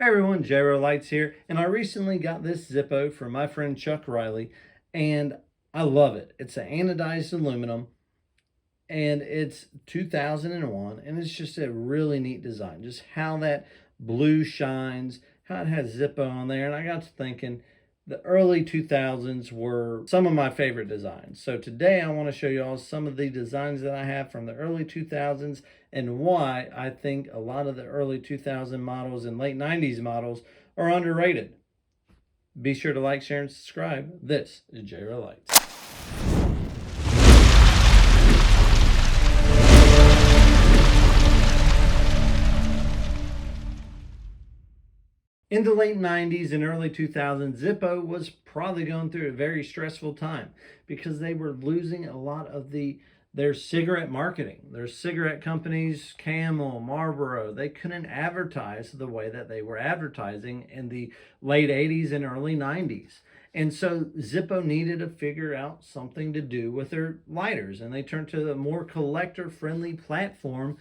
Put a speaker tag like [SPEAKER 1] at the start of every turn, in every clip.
[SPEAKER 1] Hey everyone, JRO Lights here, and I recently got this Zippo from my friend Chuck Riley, and I love it. It's an anodized aluminum, and it's 2001, and it's just a really neat design. Just how that blue shines, how it has Zippo on there, and I got to thinking, the early 2000s were some of my favorite designs. So today I want to show you all some of the designs that I have from the early 2000s and why I think a lot of the early 2000 models and late 90s models are underrated. Be sure to like, share, and subscribe. This is JRO Lights. In the late 90s and early 2000s, Zippo was probably going through a very stressful time because they were losing a lot of their cigarette marketing. Their cigarette companies, Camel, Marlboro, they couldn't advertise the way that they were advertising in the late 80s and early 90s. And so Zippo needed to figure out something to do with their lighters, and they turned to a more collector-friendly platform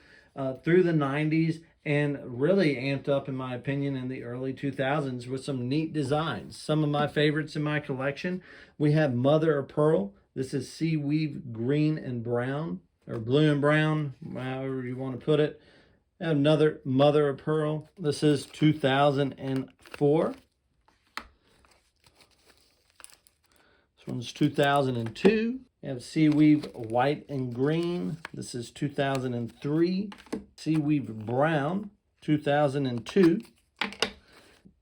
[SPEAKER 1] through the 90s and really amped up, in my opinion, in the early 2000s with some neat designs. Some of my favorites in my collection, we have Mother of Pearl. This is sea weave green and brown, or blue and brown, however you want to put it. Another Mother of Pearl. This is 2004. This one's 2002. We have Seaweave White and Green. This is 2003. Seaweave Brown, 2002.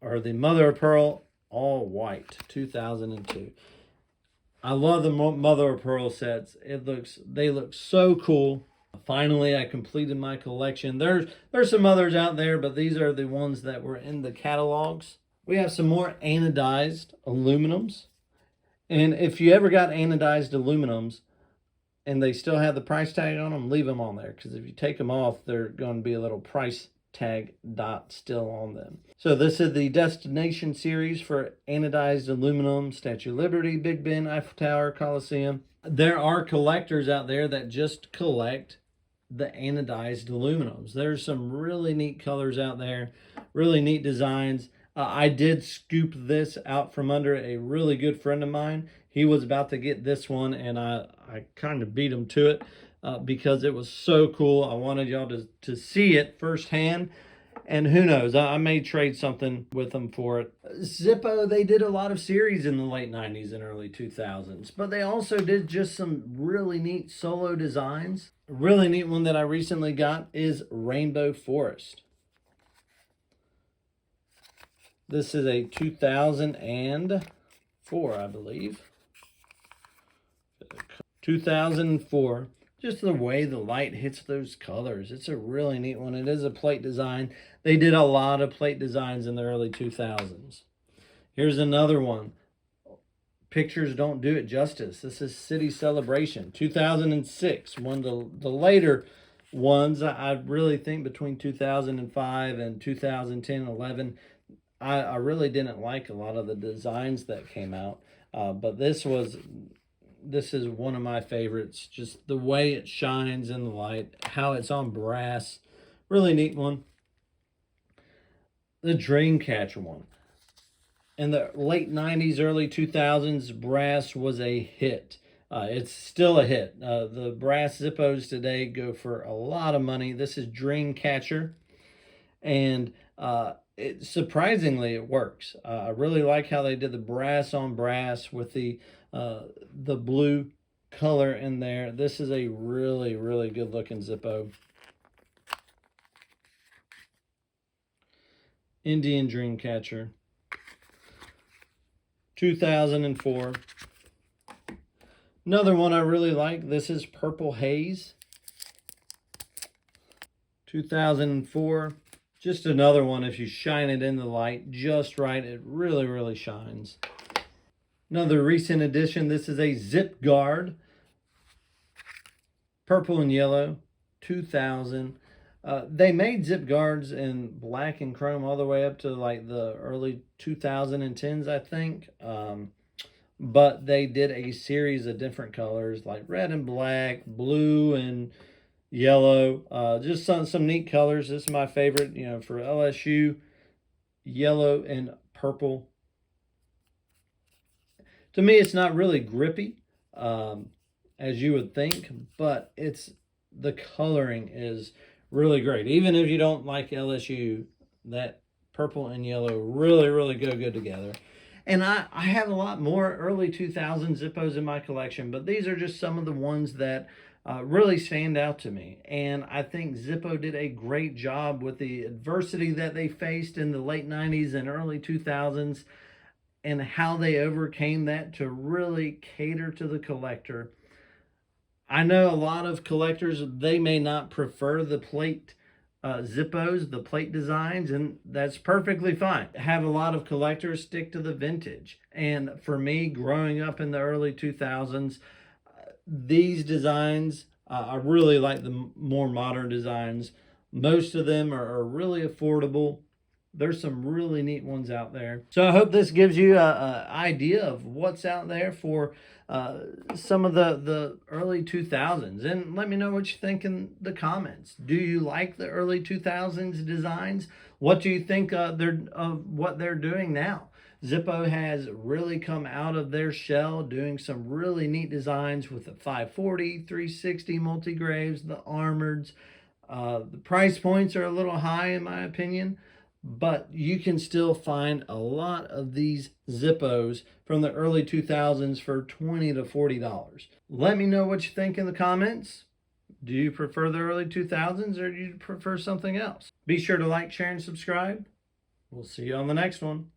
[SPEAKER 1] Or the Mother of Pearl All White, 2002. I love the Mother of Pearl sets. They look so cool. Finally, I completed my collection. There's some others out there, but these are the ones that were in the catalogs. We have some more anodized aluminums. And if you ever got anodized aluminums and they still have the price tag on them, leave them on there. Because if you take them off, they're going to be a little price tag dot still on them. So this is the Destination series for anodized aluminum, Statue of Liberty, Big Ben, Eiffel Tower, Coliseum. There are collectors out there that just collect the anodized aluminums. There's some really neat colors out there, really neat designs. I did scoop this out from under a really good friend of mine. He was about to get this one, and I kind of beat him to it because it was so cool. I wanted y'all to see it firsthand, and who knows, I may trade something with them for it. Zippo, they did a lot of series in the late 90s and early 2000s, but they also did just some really neat solo designs. A really neat one that I recently got is Rainbow Forest. This is a 2004, I believe. 2004. Just the way the light hits those colors. It's a really neat one. It is a plate design. They did a lot of plate designs in the early 2000s. Here's another one. Pictures don't do it justice. This is City Celebration, 2006. One of the later ones, I really think between 2005 and 2010, 11. I really didn't like a lot of the designs that came out, but this is one of my favorites. Just the way it shines in the light, how it's on brass, really neat one. The Dreamcatcher one. In the late 90s, early 2000s, brass was a hit. It's still a hit. The brass Zippos today go for a lot of money. This is Dreamcatcher, and surprisingly, it works. I really like how they did the brass on brass with the blue color in there. This is a really, really good looking Zippo. Indian Dreamcatcher, 2004. Another one I really like. This is Purple Haze, 2004. Just another one, if you shine it in the light just right, it really, really shines. Another recent addition, this is a Zip Guard, purple and yellow, 2000. They made Zip Guards in black and chrome all the way up to like the early 2010s, I think. But they did a series of different colors like red and black, blue and yellow, just some neat colors. This is my favorite, for LSU. yellow and purple. To me, it's not really grippy, as you would think, but the coloring is really great. Even if you don't like LSU, that purple and yellow really go good together. And I have a lot more early 2000 Zippos in my collection, but these are just some of the ones that really stand out to me. And I think Zippo did a great job with the adversity that they faced in the late 90s and early 2000s, and how they overcame that to really cater to the collector. I know a lot of collectors, they may not prefer the plate Zippos, the plate designs, and that's perfectly fine. Have a lot of collectors stick to the vintage. And for me, growing up in the early 2000s, these designs, I really like the more modern designs. Most of them are really affordable. There's some really neat ones out there. So I hope this gives you an idea of what's out there for some of the early 2000s. And let me know what you think in the comments. Do you like the early 2000s designs? What do you think of what they're doing now? Zippo has really come out of their shell, doing some really neat designs with the 540, 360 multi-graves, the armoreds. The price points are a little high in my opinion, but you can still find a lot of these Zippos from the early 2000s for $20 to $40. Let me know what you think in the comments. Do you prefer the early 2000s or do you prefer something else? Be sure to like, share, and subscribe. We'll see you on the next one.